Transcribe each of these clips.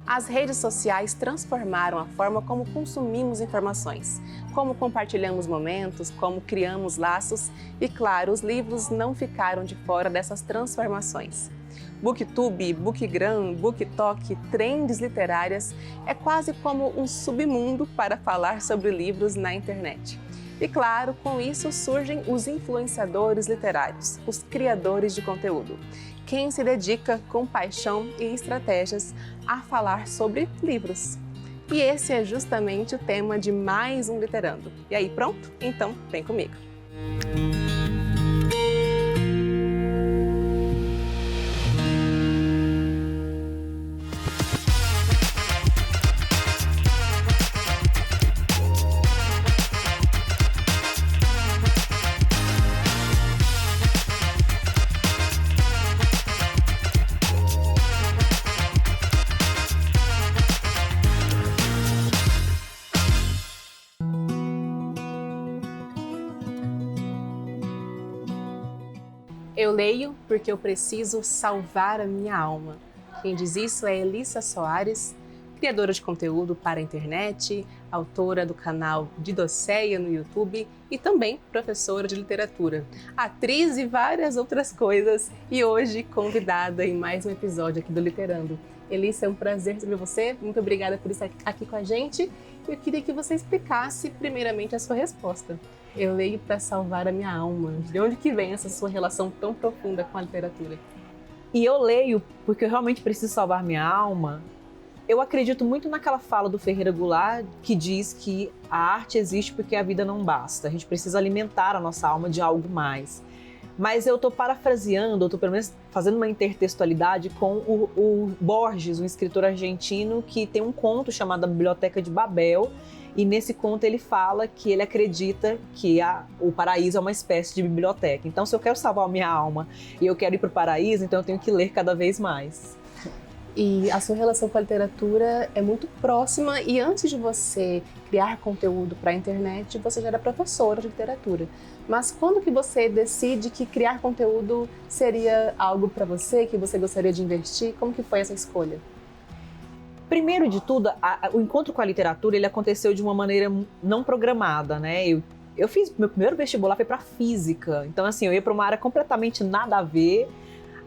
As redes sociais transformaram a forma como consumimos informações, como compartilhamos momentos, como criamos laços e, claro, os livros não ficaram de fora dessas transformações. Booktube, Bookgram, BookTok, trends literárias é quase como um submundo para falar sobre livros na internet. E claro, com isso surgem os influenciadores literários, os criadores de conteúdo. Quem se dedica com paixão e estratégias a falar sobre livros. E esse é justamente o tema de mais um Literando. E aí, pronto? Então, vem comigo! Eu leio porque eu preciso salvar a minha alma. Quem diz isso é Elissa Soares, criadora de conteúdo para a internet, autora do canal Didocéia no YouTube e também professora de literatura, atriz e várias outras coisas, e hoje convidada em mais um episódio aqui do Literando. Elissa, é um prazer receber você, muito obrigada por estar aqui com a gente. Eu queria que você explicasse primeiramente a sua resposta. Eu leio para salvar a minha alma. De onde que vem essa sua relação tão profunda com a literatura? E eu leio porque eu realmente preciso salvar minha alma. Eu acredito muito naquela fala do Ferreira Goulart que diz que a arte existe porque a vida não basta. A gente precisa alimentar a nossa alma de algo mais. Mas eu estou parafraseando, eu estou pelo menos fazendo uma intertextualidade com o Borges, um escritor argentino que tem um conto chamado A Biblioteca de Babel. E nesse conto ele fala que ele acredita que o paraíso é uma espécie de biblioteca. Então, se eu quero salvar a minha alma e eu quero ir para o paraíso, então eu tenho que ler cada vez mais. E a sua relação com a literatura é muito próxima, e antes de você criar conteúdo para a internet, você já era professora de literatura. Mas quando que você decide que criar conteúdo seria algo para você, que você gostaria de investir? Como que foi essa escolha? Primeiro de tudo, o encontro com a literatura ele aconteceu de uma maneira não programada, né? Eu fiz, meu primeiro vestibular foi para física, então assim, eu ia para uma área completamente nada a ver.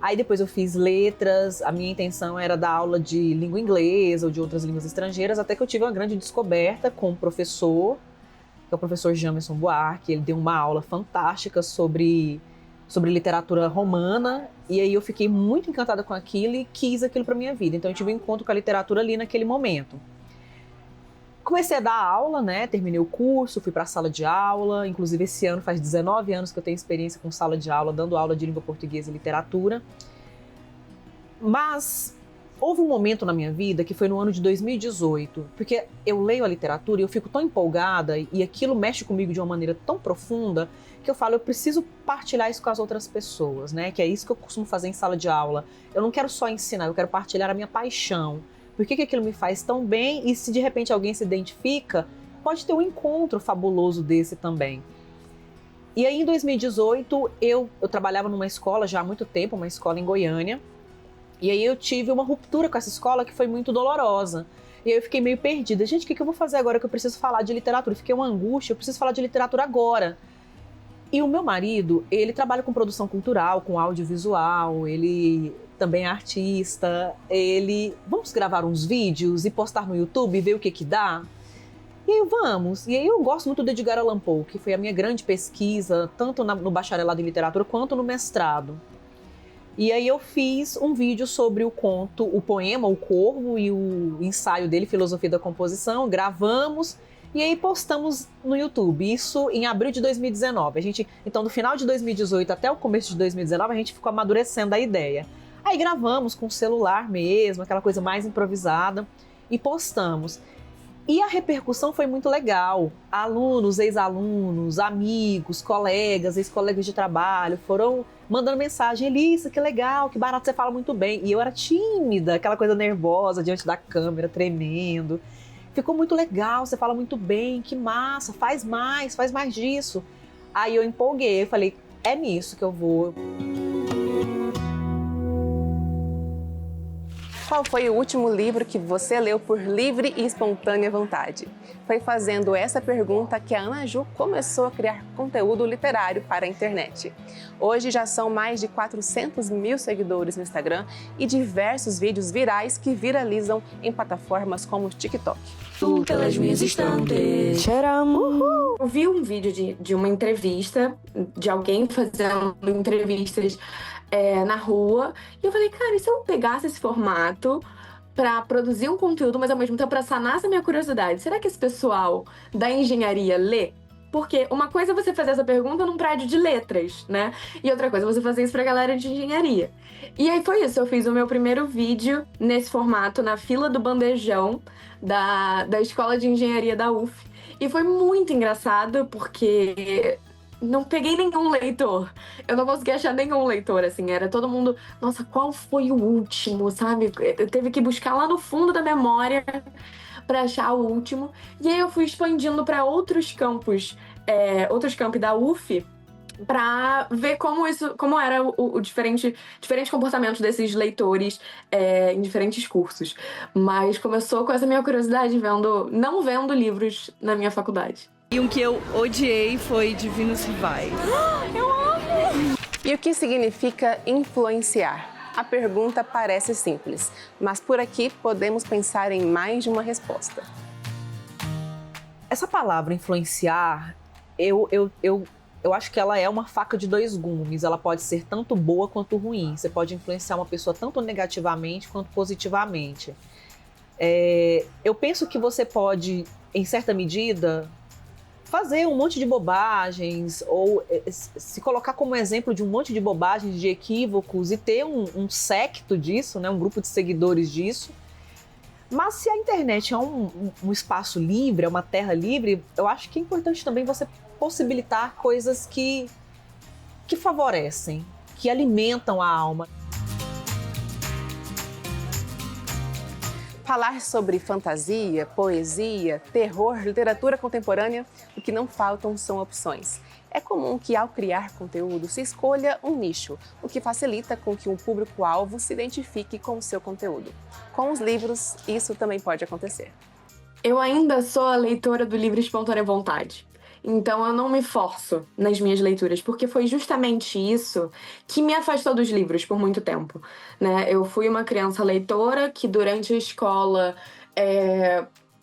Aí depois eu fiz letras, a minha intenção era dar aula de língua inglesa ou de outras línguas estrangeiras, até que eu tive uma grande descoberta com um professor, que é o professor Jamerson Buarque. Ele deu uma aula fantástica sobre literatura romana, e aí eu fiquei muito encantada com aquilo e quis aquilo para minha vida. Então eu tive um encontro com a literatura ali naquele momento. Comecei a dar aula, né? Terminei o curso, fui para a sala de aula. Inclusive esse ano faz 19 anos que eu tenho experiência com sala de aula, dando aula de língua portuguesa e literatura. Mas houve um momento na minha vida que foi no ano de 2018, porque eu leio a literatura e eu fico tão empolgada e aquilo mexe comigo de uma maneira tão profunda que eu falo, eu preciso partilhar isso com as outras pessoas, né? Que é isso que eu costumo fazer em sala de aula. Eu não quero só ensinar, eu quero partilhar a minha paixão. Por que aquilo me faz tão bem, e se de repente alguém se identifica, pode ter um encontro fabuloso desse também. E aí em 2018 eu trabalhava numa escola já há muito tempo, uma escola em Goiânia, e aí eu tive uma ruptura com essa escola que foi muito dolorosa. E aí eu fiquei meio perdida. Gente, o que eu vou fazer agora que eu preciso falar de literatura? Fiquei uma angústia, eu preciso falar de literatura agora. E o meu marido, ele trabalha com produção cultural, com audiovisual, ele também é artista, vamos gravar uns vídeos e postar no YouTube e ver o que dá? E aí vamos. E aí eu gosto muito do Edgar Allan Poe, que foi a minha grande pesquisa, tanto no bacharelado em literatura quanto no mestrado. E aí eu fiz um vídeo sobre o conto, o poema O Corvo e o ensaio dele, Filosofia da Composição, gravamos e aí postamos no YouTube, isso em abril de 2019. Então, do final de 2018 até o começo de 2019, a gente ficou amadurecendo a ideia. Aí gravamos com o celular mesmo, aquela coisa mais improvisada, e postamos. E a repercussão foi muito legal. Alunos, ex-alunos, amigos, colegas, ex-colegas de trabalho foram mandando mensagem: Elissa, que legal, que barato, você fala muito bem. E eu era tímida, aquela coisa nervosa diante da câmera, tremendo. Ficou muito legal, você fala muito bem, que massa, faz mais disso. Aí eu empolguei, eu falei, é nisso que eu vou. Qual foi o último livro que você leu por livre e espontânea vontade? Foi fazendo essa pergunta que a Ana Ju começou a criar conteúdo literário para a internet. Hoje já são mais de 400 mil seguidores no Instagram e diversos vídeos virais que viralizam em plataformas como o TikTok. Tu pelas minhas estantes. Eu vi um vídeo de uma entrevista, de alguém fazendo entrevistas na rua, e eu falei, cara, e se eu pegasse esse formato para produzir um conteúdo, mas ao mesmo tempo para sanar essa minha curiosidade, será que esse pessoal da engenharia lê? Porque uma coisa é você fazer essa pergunta num prédio de letras, né? E outra coisa é você fazer isso pra galera de engenharia. E aí foi isso, eu fiz o meu primeiro vídeo nesse formato, na fila do bandejão da Escola de Engenharia da UF. E foi muito engraçado, porque não peguei nenhum leitor. Eu não consegui achar nenhum leitor, assim. Era todo mundo, nossa, qual foi o último, sabe? Eu teve que buscar lá no fundo da memória para achar o último. E aí eu fui expandindo para outros campos da UF, para ver como era o diferente comportamento desses leitores em diferentes cursos. Mas começou com essa minha curiosidade não vendo livros na minha faculdade. E um que eu odiei foi Divinos Rivais. E o que significa influenciar? A pergunta parece simples, mas por aqui podemos pensar em mais de uma resposta. Essa palavra influenciar, eu acho que ela é uma faca de dois gumes. Ela pode ser tanto boa quanto ruim. Você pode influenciar uma pessoa tanto negativamente quanto positivamente. Eu penso que você pode, em certa medida, fazer um monte de bobagens ou se colocar como exemplo de um monte de bobagens, de equívocos e ter um séquito disso, né, um grupo de seguidores disso. Mas se a internet é um espaço livre, é uma terra livre, eu acho que é importante também você possibilitar coisas que favorecem, que alimentam a alma. Falar sobre fantasia, poesia, terror, literatura contemporânea, o que não faltam são opções. É comum que, ao criar conteúdo, se escolha um nicho, o que facilita com que um público-alvo se identifique com o seu conteúdo. Com os livros, isso também pode acontecer. Eu ainda sou a leitora do livro espontânea vontade. Então eu não me forço nas minhas leituras, porque foi justamente isso que me afastou dos livros por muito tempo, né? Eu fui uma criança leitora que durante a escola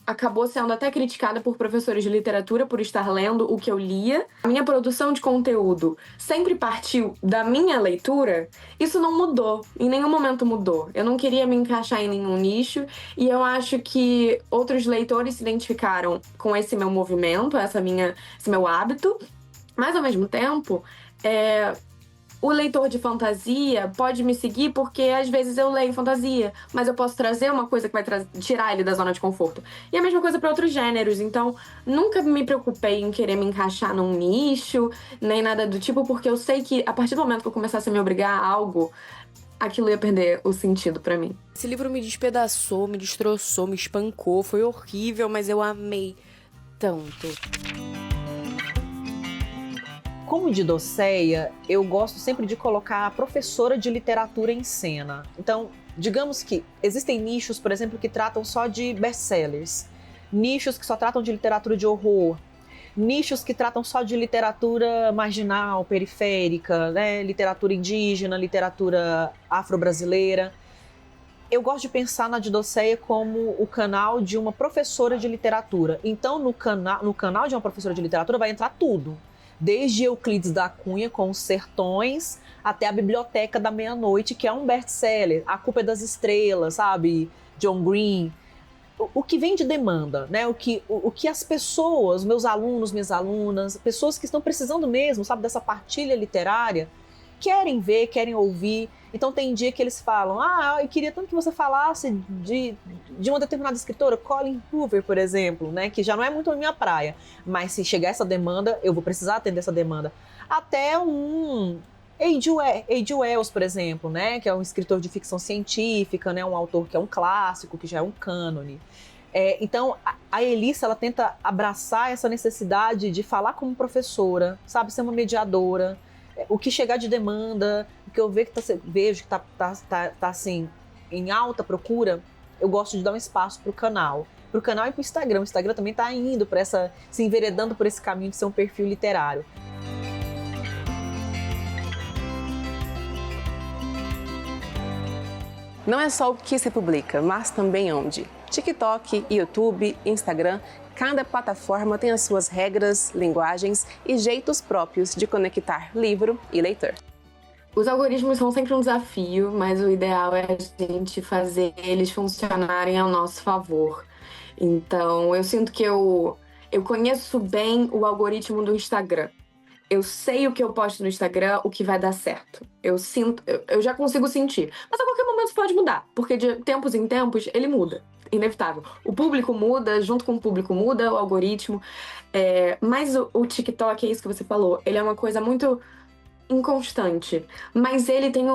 acabou sendo até criticada por professores de literatura por estar lendo o que eu lia. A minha produção de conteúdo sempre partiu da minha leitura. Isso não mudou, em nenhum momento mudou. Eu não queria me encaixar em nenhum nicho e eu acho que outros leitores se identificaram com esse meu movimento, esse meu hábito, mas ao mesmo tempo, o leitor de fantasia pode me seguir porque às vezes eu leio fantasia, mas eu posso trazer uma coisa que vai tirar ele da zona de conforto. E a mesma coisa para outros gêneros, então nunca me preocupei em querer me encaixar num nicho, nem nada do tipo, porque eu sei que a partir do momento que eu começasse a me obrigar a algo, aquilo ia perder o sentido para mim. Esse livro me despedaçou, me destroçou, me espancou, foi horrível, mas eu amei tanto. Como didosseia, eu gosto sempre de colocar a professora de literatura em cena. Então, digamos que existem nichos, por exemplo, que tratam só de best-sellers, nichos que só tratam de literatura de horror, nichos que tratam só de literatura marginal, periférica, né? Literatura indígena, literatura afro-brasileira. Eu gosto de pensar na didosseia como o canal de uma professora de literatura. Então, no canal de uma professora de literatura vai entrar tudo. Desde Euclides da Cunha com Os Sertões até a Biblioteca da Meia-Noite, que é um best-seller, A Culpa é das Estrelas, sabe? John Green. O que vem de demanda, né? O que as pessoas, meus alunos, minhas alunas, pessoas que estão precisando mesmo, sabe, dessa partilha literária, querem ver, querem ouvir. Então tem dia que eles falam, eu queria tanto que você falasse de uma determinada escritora, Colleen Hoover, por exemplo, né, que já não é muito a minha praia, mas se chegar essa demanda, eu vou precisar atender essa demanda. Até um A.G. Wells, por exemplo, né, que é um escritor de ficção científica, né, um autor que é um clássico, que já é um cânone. Então, a Elissa, ela tenta abraçar essa necessidade de falar como professora, sabe, ser uma mediadora. O que chegar de demanda, o que eu vejo que tá assim, em alta procura, eu gosto de dar um espaço para o canal e para o Instagram. O Instagram também está indo para se enveredando por esse caminho de ser um perfil literário. Não é só o que se publica, mas também onde. TikTok, YouTube, Instagram, cada plataforma tem as suas regras, linguagens e jeitos próprios de conectar livro e leitor. Os algoritmos são sempre um desafio, mas o ideal é a gente fazer eles funcionarem ao nosso favor. Então, eu sinto que eu conheço bem o algoritmo do Instagram. Eu sei o que eu posto no Instagram, o que vai dar certo. Eu já consigo sentir. Mas a qualquer momento pode mudar, porque de tempos em tempos ele muda. Inevitável. O público muda, junto com o público muda o algoritmo. Mas o TikTok, é isso que você falou, ele é uma coisa muito inconstante. Mas ele tem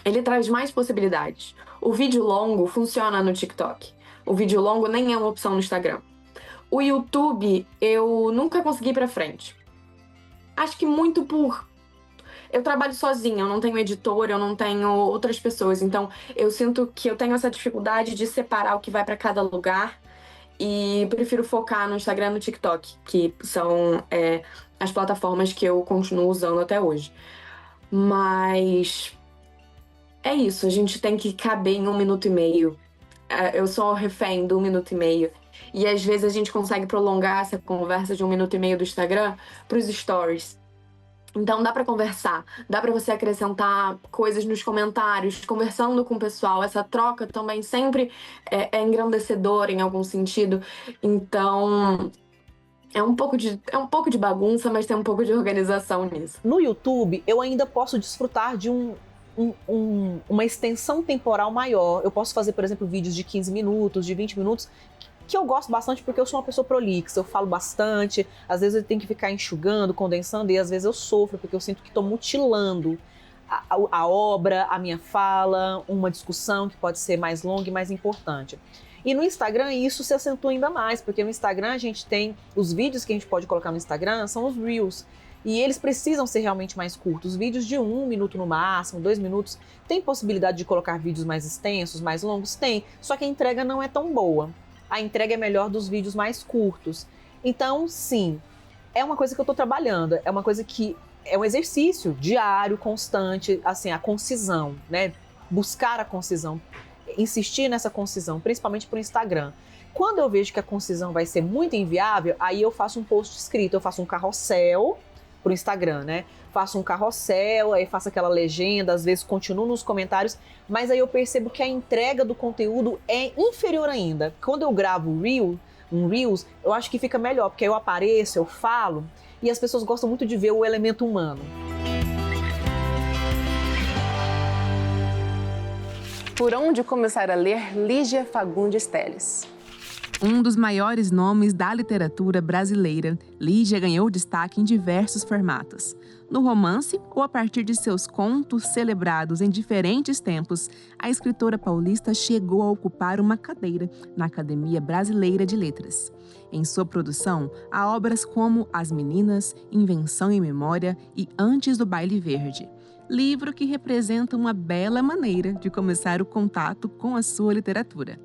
ele traz mais possibilidades. O vídeo longo funciona no TikTok. O vídeo longo nem é uma opção no Instagram. O YouTube, eu nunca consegui ir pra frente. Acho que muito por... Eu trabalho sozinha, eu não tenho editor, eu não tenho outras pessoas. Então, eu sinto que eu tenho essa dificuldade de separar o que vai pra cada lugar. E prefiro focar no Instagram e no TikTok, que são as plataformas que eu continuo usando até hoje. Mas... é isso, a gente tem que caber em 1 minuto e meio. Eu sou refém do 1 minuto e meio. E às vezes a gente consegue prolongar essa conversa de 1 minuto e meio do Instagram para os stories. Então dá para conversar, dá para você acrescentar coisas nos comentários, conversando com o pessoal. Essa troca também sempre é engrandecedora em algum sentido. Então é um pouco de bagunça, mas tem um pouco de organização nisso. No YouTube, eu ainda posso desfrutar de uma extensão temporal maior. Eu posso fazer, por exemplo, vídeos de 15 minutos, de 20 minutos, que eu gosto bastante porque eu sou uma pessoa prolixa, eu falo bastante, às vezes eu tenho que ficar enxugando, condensando, e às vezes eu sofro porque eu sinto que estou mutilando a obra, a minha fala, uma discussão que pode ser mais longa e mais importante. E no Instagram isso se acentua ainda mais, porque no Instagram a gente tem os vídeos que a gente pode colocar no Instagram, são os Reels. E eles precisam ser realmente mais curtos, vídeos de 1 minuto no máximo, 2 minutos. Tem possibilidade de colocar vídeos mais extensos, mais longos? Tem, só que a entrega não é tão boa. A entrega é melhor dos vídeos mais curtos. Então, sim, é uma coisa que eu estou trabalhando, é uma coisa que é um exercício diário, constante, assim, a concisão, né? Buscar a concisão, insistir nessa concisão, principalmente para o Instagram. Quando eu vejo que a concisão vai ser muito inviável, aí eu faço um post escrito, eu faço um carrossel pro Instagram, né? Faço um carrossel, aí faço aquela legenda, às vezes continuo nos comentários, mas aí eu percebo que a entrega do conteúdo é inferior ainda. Quando eu gravo um Reels, eu acho que fica melhor, porque aí eu apareço, eu falo, e as pessoas gostam muito de ver o elemento humano. Por onde começar a ler Lígia Fagundes Telles? Um dos maiores nomes da literatura brasileira, Lígia ganhou destaque em diversos formatos. No romance, ou a partir de seus contos celebrados em diferentes tempos, a escritora paulista chegou a ocupar uma cadeira na Academia Brasileira de Letras. Em sua produção, há obras como As Meninas, Invenção e Memória e Antes do Baile Verde. Livro que representa uma bela maneira de começar o contato com a sua literatura.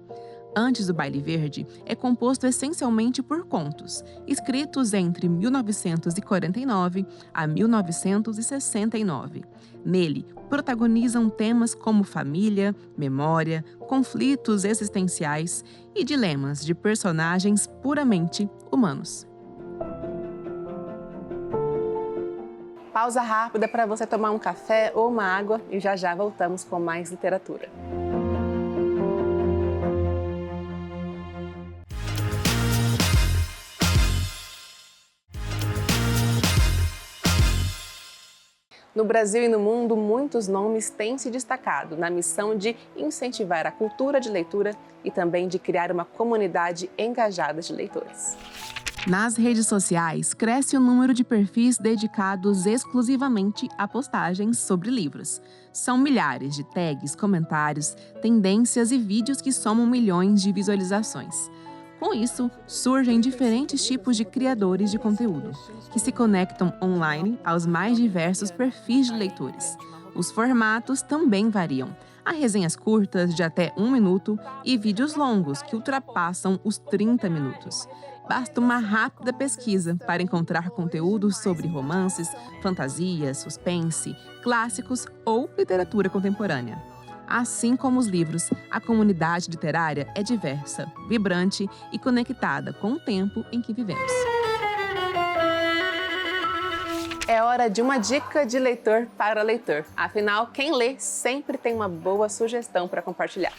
Antes do Baile Verde é composto essencialmente por contos, escritos entre 1949 a 1969. Nele, protagonizam temas como família, memória, conflitos existenciais e dilemas de personagens puramente humanos. Pausa rápida para você tomar um café ou uma água e já voltamos com mais literatura. No Brasil e no mundo, muitos nomes têm se destacado na missão de incentivar a cultura de leitura e também de criar uma comunidade engajada de leitores. Nas redes sociais, cresce o número de perfis dedicados exclusivamente a postagens sobre livros. São milhares de tags, comentários, tendências e vídeos que somam milhões de visualizações. Com isso, surgem diferentes tipos de criadores de conteúdo, que se conectam online aos mais diversos perfis de leitores. Os formatos também variam. Há resenhas curtas de até 1 minuto e vídeos longos que ultrapassam os 30 minutos. Basta uma rápida pesquisa para encontrar conteúdos sobre romances, fantasia, suspense, clássicos ou literatura contemporânea. Assim como os livros, a comunidade literária é diversa, vibrante e conectada com o tempo em que vivemos. É hora de uma dica de leitor para leitor. Afinal, quem lê sempre tem uma boa sugestão para compartilhar.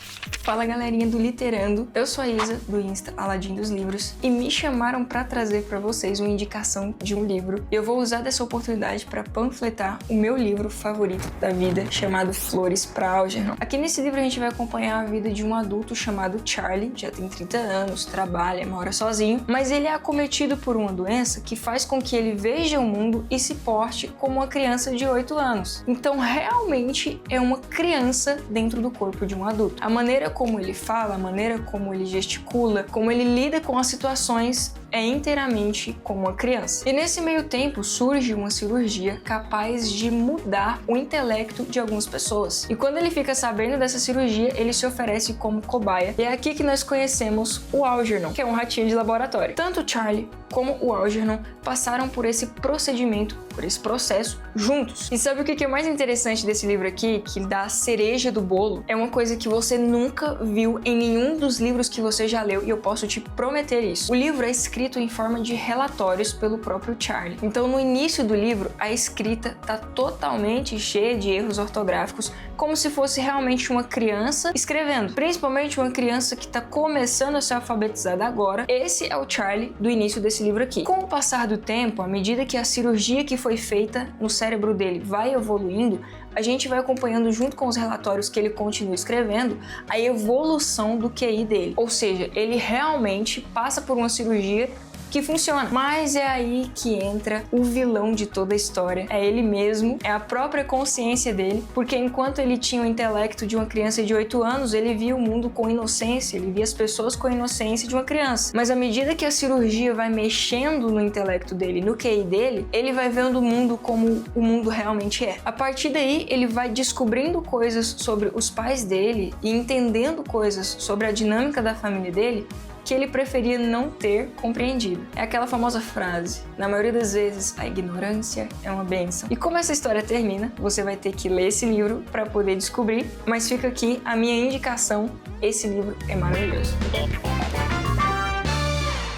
Fala galerinha do Literando, eu sou a Isa, do Insta Aladim dos Livros, e me chamaram para trazer para vocês uma indicação de um livro. Eu vou usar dessa oportunidade para panfletar o meu livro favorito da vida, chamado Flores para Algernon. Aqui nesse livro a gente vai acompanhar a vida de um adulto chamado Charlie, já tem 30 anos, trabalha, mora sozinho, mas ele é acometido por uma doença que faz com que ele veja o mundo e se porte como uma criança de 8 anos. Então realmente é uma criança dentro do corpo de um adulto. A maneira como ele fala, a maneira como ele gesticula, como ele lida com as situações é inteiramente como uma criança. E nesse meio tempo surge uma cirurgia capaz de mudar o intelecto de algumas pessoas. E quando ele fica sabendo dessa cirurgia, ele se oferece como cobaia. E é aqui que nós conhecemos o Algernon, que é um ratinho de laboratório. Tanto o Charlie como o Algernon passaram por esse procedimento, por esse processo, juntos. E sabe o que é mais interessante desse livro aqui? Que dá a cereja do bolo. É uma coisa que você nunca viu em nenhum dos livros que você já leu, e eu posso te prometer isso. O livro é escrito em forma de relatórios pelo próprio Charlie. Então, no início do livro, a escrita tá totalmente cheia de erros ortográficos, como se fosse realmente uma criança escrevendo. Principalmente uma criança que tá começando a ser alfabetizada agora. Esse é o Charlie do início desse livro aqui. Com o passar do tempo, à medida que a cirurgia que foi feita no cérebro dele vai evoluindo, a gente vai acompanhando junto com os relatórios que ele continua escrevendo a evolução do QI dele. Ou seja, ele realmente passa por uma cirurgia que funciona. Mas é aí que entra o vilão de toda a história. É ele mesmo, é a própria consciência dele, porque enquanto ele tinha o intelecto de uma criança de 8 anos, ele via o mundo com inocência, ele via as pessoas com a inocência de uma criança. Mas à medida que a cirurgia vai mexendo no intelecto dele, no QI dele, ele vai vendo o mundo como o mundo realmente é. A partir daí, ele vai descobrindo coisas sobre os pais dele e entendendo coisas sobre a dinâmica da família dele que ele preferia não ter compreendido. É aquela famosa frase: na maioria das vezes, a ignorância é uma bênção. E como essa história termina, você vai ter que ler esse livro para poder descobrir, mas fica aqui a minha indicação: esse livro é maravilhoso.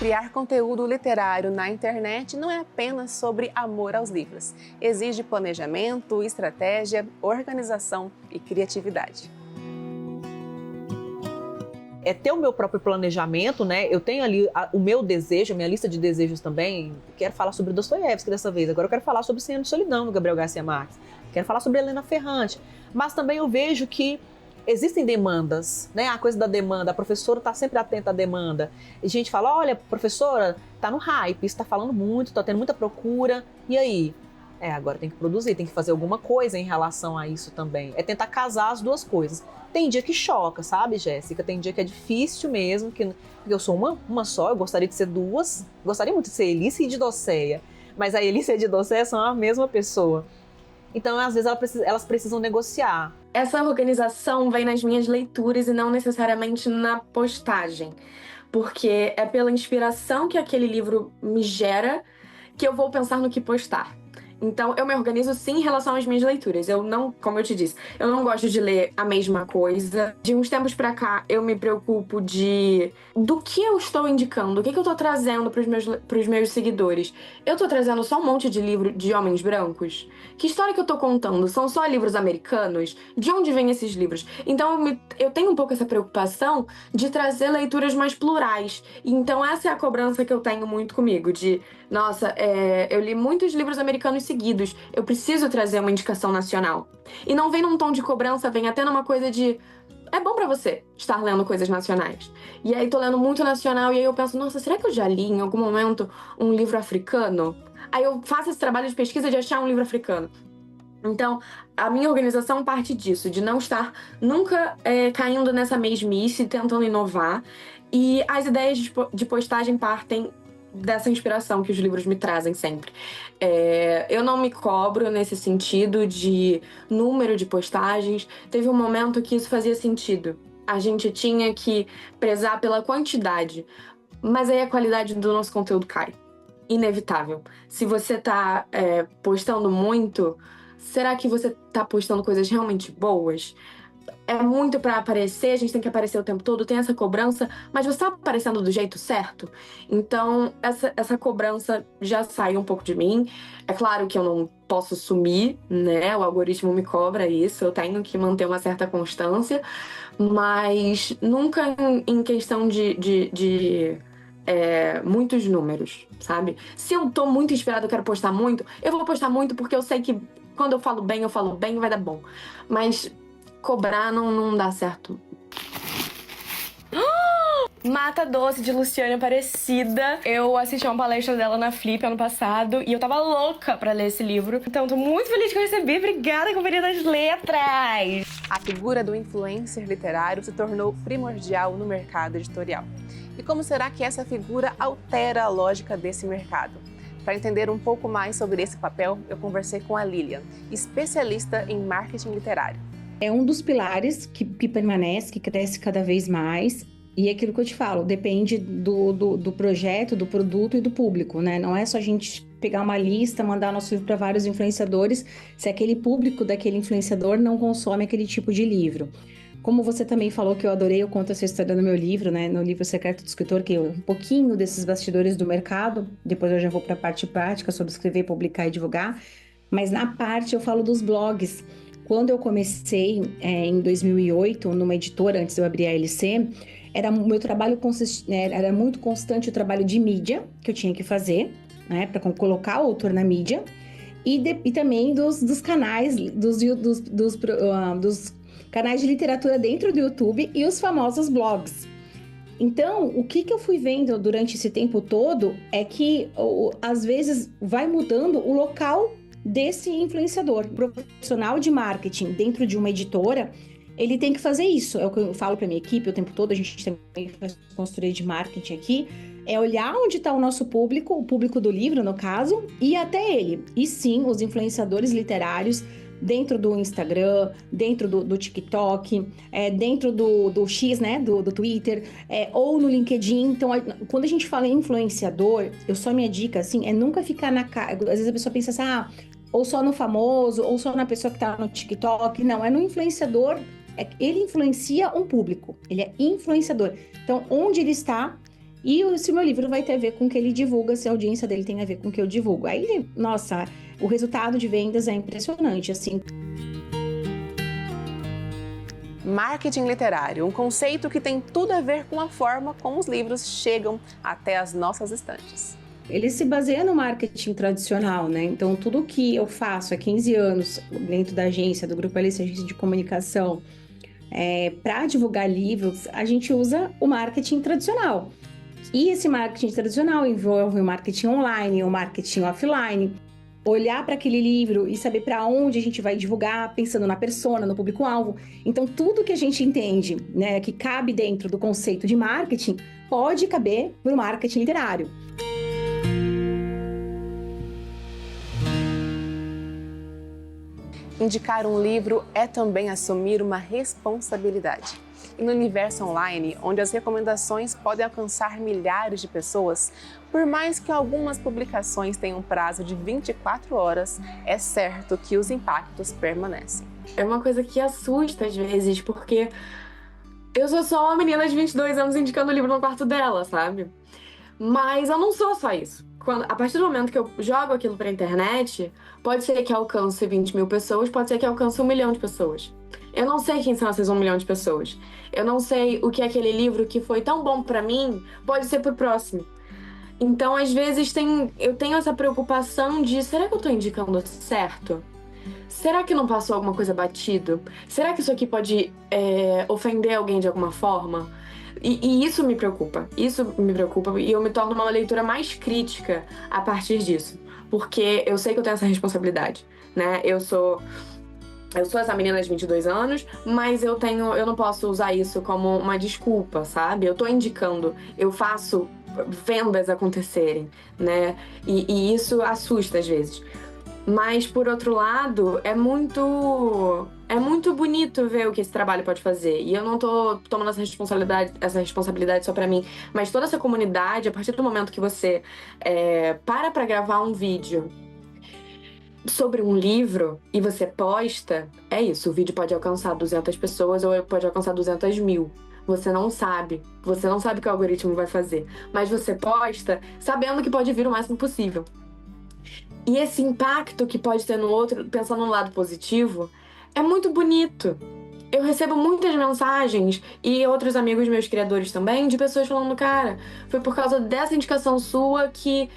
Criar conteúdo literário na internet não é apenas sobre amor aos livros. Exige planejamento, estratégia, organização e criatividade. É ter o meu próprio planejamento, né? Eu tenho ali o meu desejo, a minha lista de desejos também. Quero falar sobre Dostoiévski dessa vez. Agora eu quero falar sobre 100 Anos de Solidão, do Gabriel Garcia Marques. Quero falar sobre Helena Ferrante. Mas também eu vejo que existem demandas, né? A coisa da demanda. A professora está sempre atenta à demanda. E a gente fala: olha, professora, tá no hype, está falando muito, tá tendo muita procura. E aí? Agora tem que produzir, tem que fazer alguma coisa em relação a isso também. É tentar casar as duas coisas. Tem dia que choca, sabe, Jéssica? Tem dia que é difícil mesmo, porque eu sou uma só, eu gostaria de ser duas. Gostaria muito de ser Elis e de Dosséia, mas a Elis e a de Dosséia são a mesma pessoa. Então, às vezes, elas precisam negociar. Essa organização vem nas minhas leituras e não necessariamente na postagem, porque é pela inspiração que aquele livro me gera que eu vou pensar no que postar. Então, eu me organizo sim em relação às minhas leituras. Eu não, como eu te disse, eu não gosto de ler a mesma coisa. De uns tempos pra cá, eu me preocupo do que eu estou indicando, o que eu tô trazendo pros meus seguidores. Eu tô trazendo só um monte de livro de homens brancos? Que história que eu tô contando? São só livros americanos? De onde vêm esses livros? Então, eu tenho um pouco essa preocupação de trazer leituras mais plurais. Então, essa é a cobrança que eu tenho muito comigo, nossa, eu li muitos livros americanos seguidos, eu preciso trazer uma indicação nacional. E não vem num tom de cobrança, vem até numa coisa de: é bom pra você estar lendo coisas nacionais. E aí tô lendo muito nacional e aí eu penso: nossa, será que eu já li em algum momento um livro africano? Aí eu faço esse trabalho de pesquisa de achar um livro africano. Então, a minha organização parte disso, de não estar nunca caindo nessa mesmice, tentando inovar. E as ideias de postagem partem dessa inspiração que os livros me trazem sempre. Eu não me cobro nesse sentido de número de postagens. Teve um momento que isso fazia sentido. A gente tinha que prezar pela quantidade, mas aí a qualidade do nosso conteúdo cai. Inevitável. Se você tá postando muito, será que você tá postando coisas realmente boas? É muito pra aparecer, a gente tem que aparecer o tempo todo, tem essa cobrança, mas você tá aparecendo do jeito certo? Então, essa cobrança já sai um pouco de mim. É claro que eu não posso sumir, né? O algoritmo me cobra isso, eu tenho que manter uma certa constância, mas nunca em questão de muitos números, sabe? Se eu tô muito inspirada, eu quero postar muito, eu vou postar muito porque eu sei que quando eu falo bem e vai dar bom. Mas cobrar não dá certo. Mata Doce, de Luciane Aparecida. Eu assisti uma palestra dela na Flip ano passado e eu tava louca pra ler esse livro. Então tô muito feliz que eu recebi. Obrigada, Companhia das Letras! A figura do influencer literário se tornou primordial no mercado editorial. E como será que essa figura altera a lógica desse mercado? Para entender um pouco mais sobre esse papel, eu conversei com a Lilian, especialista em marketing literário. É um dos pilares que permanece, que cresce cada vez mais. E é aquilo que eu te falo, depende do projeto, do produto e do público, né? Não é só a gente pegar uma lista, mandar nosso livro para vários influenciadores, se aquele público daquele influenciador não consome aquele tipo de livro. Como você também falou, que eu adorei, eu conto essa história no meu livro, né? No livro Secreto do Escritor, que é um pouquinho desses bastidores do mercado. Depois eu já vou para a parte prática sobre escrever, publicar e divulgar. Mas na parte eu falo dos blogs. Quando eu comecei em 2008, numa editora, antes de eu abrir a LC, o meu trabalho era muito constante o trabalho de mídia que eu tinha que fazer, né? Para colocar o autor na mídia. E também dos canais, dos canais de literatura dentro do YouTube e os famosos blogs. Então, o que eu fui vendo durante esse tempo todo é que, às vezes, vai mudando o local desse influenciador. O profissional de marketing dentro de uma editora, ele tem que fazer isso. É o que eu falo para minha equipe o tempo todo, a gente também faz consultoria de marketing aqui, é olhar onde está o nosso público, o público do livro, no caso, e até ele. E sim, os influenciadores literários dentro do Instagram, dentro do TikTok, dentro do X, né, do Twitter, ou no LinkedIn. Então, quando a gente fala em influenciador, minha dica, assim, é nunca ficar na cara. Às vezes a pessoa pensa assim, ou só no famoso, ou só na pessoa que tá no TikTok. Não, é no influenciador. Ele influencia um público, ele é influenciador. Então, onde ele está, e se o meu livro vai ter a ver com o que ele divulga, se a audiência dele tem a ver com o que eu divulgo. Aí, nossa, o resultado de vendas é impressionante, assim. Marketing literário, um conceito que tem tudo a ver com a forma como os livros chegam até as nossas estantes. Ele se baseia no marketing tradicional, né? Então, tudo que eu faço há 15 anos dentro da agência, do Grupo LC, agência de comunicação, para divulgar livros, a gente usa o marketing tradicional. E esse marketing tradicional envolve o marketing online, o marketing offline, olhar para aquele livro e saber para onde a gente vai divulgar, pensando na persona, no público-alvo. Então, tudo que a gente entende, né, que cabe dentro do conceito de marketing, pode caber para o marketing literário. Indicar um livro é também assumir uma responsabilidade. E no universo online, onde as recomendações podem alcançar milhares de pessoas, por mais que algumas publicações tenham um prazo de 24 horas, é certo que os impactos permanecem. É uma coisa que assusta às vezes, porque eu sou só uma menina de 22 anos indicando o livro no quarto dela, sabe? Mas eu não sou só isso. A partir do momento que eu jogo aquilo pra internet, pode ser que alcance 20 mil pessoas, pode ser que alcance 1 milhão de pessoas. Eu não sei quem são essas 1 milhão de pessoas. Eu não sei o que aquele livro que foi tão bom pra mim pode ser pro próximo. Então, às vezes, eu tenho essa preocupação de, será que eu tô indicando certo? Será que não passou alguma coisa batido? Será que isso aqui pode ofender alguém de alguma forma? E isso me preocupa, e eu me torno uma leitora mais crítica a partir disso, porque eu sei que eu tenho essa responsabilidade, né? Eu sou essa menina de 22 anos, mas eu não posso usar isso como uma desculpa, sabe? Eu tô indicando, eu faço vendas acontecerem, né? E isso assusta às vezes. Mas, por outro lado, é muito bonito ver o que esse trabalho pode fazer. E eu não tô tomando essa responsabilidade só pra mim, mas toda essa comunidade, a partir do momento que você para gravar um vídeo sobre um livro e você posta, é isso, o vídeo pode alcançar 200 pessoas ou pode alcançar 200 mil. Você não sabe o que o algoritmo vai fazer, mas você posta sabendo que pode vir o máximo possível. E esse impacto que pode ter no outro, pensando no lado positivo, é muito bonito. Eu recebo muitas mensagens, e outros amigos meus criadores também, de pessoas falando, cara, foi por causa dessa indicação sua que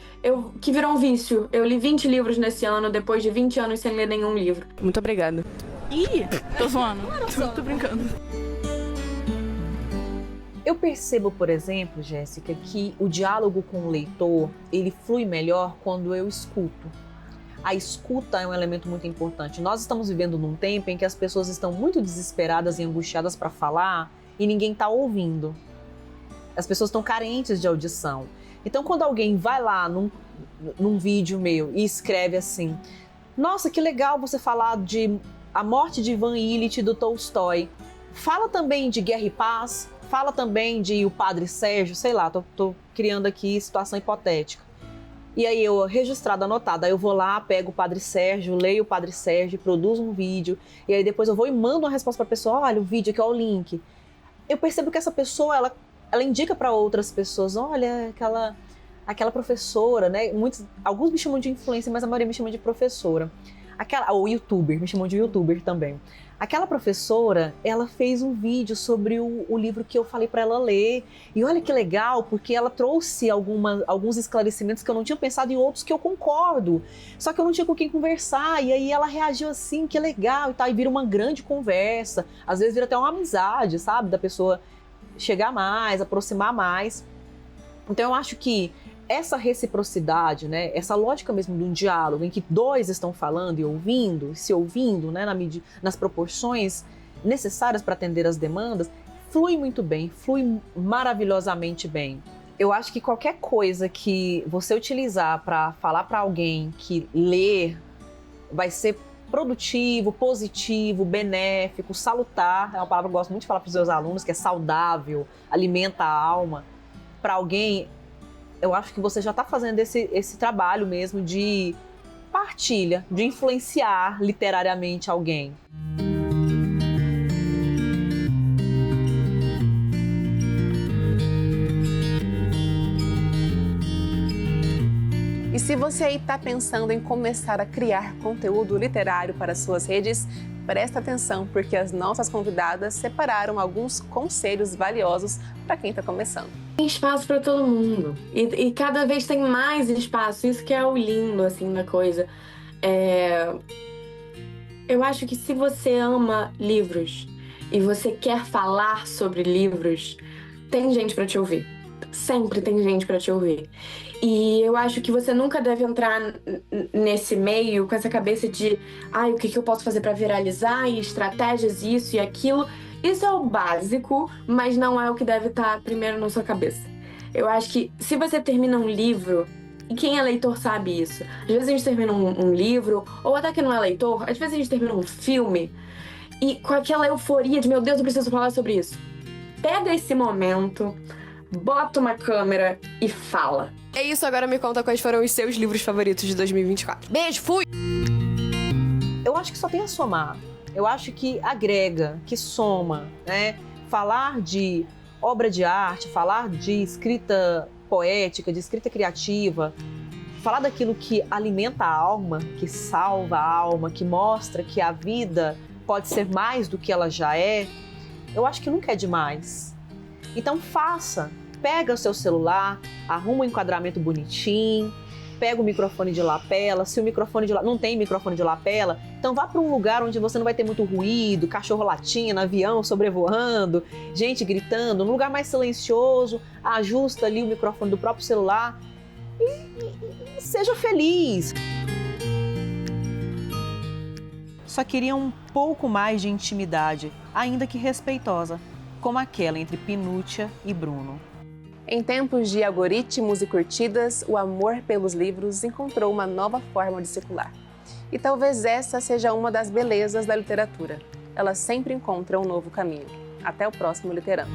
virou um vício. Eu li 20 livros nesse ano, depois de 20 anos sem ler nenhum livro. Muito obrigada. Ih, tô zoando. Tô brincando. Eu percebo, por exemplo, Jéssica, que o diálogo com o leitor, ele flui melhor quando eu escuto. A escuta é um elemento muito importante. Nós estamos vivendo num tempo em que as pessoas estão muito desesperadas e angustiadas para falar e ninguém está ouvindo. As pessoas estão carentes de audição. Então, quando alguém vai lá num vídeo meu e escreve assim, nossa, que legal você falar de A Morte de Ivan Ilitch, do Tolstói. Fala também de Guerra e Paz, fala também de O Padre Sérgio, sei lá, tô criando aqui situação hipotética. E aí eu, registrado, anotado, aí eu vou lá, pego o Padre Sérgio, leio o Padre Sérgio, produzo um vídeo, e aí depois eu vou e mando uma resposta para a pessoa, olha o vídeo aqui, olha o link. Eu percebo que essa pessoa, ela indica para outras pessoas, olha aquela professora, né? Alguns me chamam de influencer, mas a maioria me chama de professora. Ou youtuber, me chamam de youtuber também. Aquela professora, ela fez um vídeo sobre o livro que eu falei para ela ler. E olha que legal, porque ela trouxe alguns esclarecimentos que eu não tinha pensado e outros que eu concordo. Só que eu não tinha com quem conversar. E aí ela reagiu assim, que legal e tal. E vira uma grande conversa. Às vezes vira até uma amizade, sabe? Da pessoa chegar mais, aproximar mais. Então eu acho que essa reciprocidade, né, essa lógica mesmo de um diálogo em que dois estão falando e ouvindo, se ouvindo, né, nas proporções necessárias para atender as demandas, flui muito bem, flui maravilhosamente bem. Eu acho que qualquer coisa que você utilizar para falar para alguém que lê vai ser produtivo, positivo, benéfico, salutar, é uma palavra que eu gosto muito de falar para os meus alunos, que é saudável, alimenta a alma. Para alguém, eu acho que você já está fazendo esse trabalho mesmo de partilha, de influenciar literariamente alguém. E se você aí está pensando em começar a criar conteúdo literário para suas redes, presta atenção, porque as nossas convidadas separaram alguns conselhos valiosos para quem está começando. Tem espaço para todo mundo. E cada vez tem mais espaço. Isso que é o lindo, assim, da coisa. Eu acho que se você ama livros e você quer falar sobre livros, tem gente para te ouvir. Sempre tem gente para te ouvir. E eu acho que você nunca deve entrar nesse meio com essa cabeça de o que eu posso fazer para viralizar e estratégias, isso e aquilo. Isso é o básico, mas não é o que deve estar primeiro na sua cabeça. Eu acho que se você termina um livro, e quem é leitor sabe isso, às vezes a gente termina um livro, ou até que não é leitor, às vezes a gente termina um filme, e com aquela euforia de, meu Deus, eu preciso falar sobre isso. Pega esse momento, bota uma câmera e fala. É isso, agora me conta quais foram os seus livros favoritos de 2024. Beijo, fui! Eu acho que só tem a somar. Eu acho que agrega, que soma, né? Falar de obra de arte, falar de escrita poética, de escrita criativa, falar daquilo que alimenta a alma, que salva a alma, que mostra que a vida pode ser mais do que ela já é, eu acho que nunca é demais. Então faça, pega o seu celular, arruma um enquadramento bonitinho, pega o microfone de lapela, se o microfone não tem microfone de lapela, então vá para um lugar onde você não vai ter muito ruído, cachorro latindo, avião sobrevoando, gente gritando, num lugar mais silencioso, ajusta ali o microfone do próprio celular e seja feliz. Só queria um pouco mais de intimidade, ainda que respeitosa, como aquela entre Pinúcia e Bruno. Em tempos de algoritmos e curtidas, o amor pelos livros encontrou uma nova forma de circular. E talvez essa seja uma das belezas da literatura. Ela sempre encontra um novo caminho. Até o próximo Literando!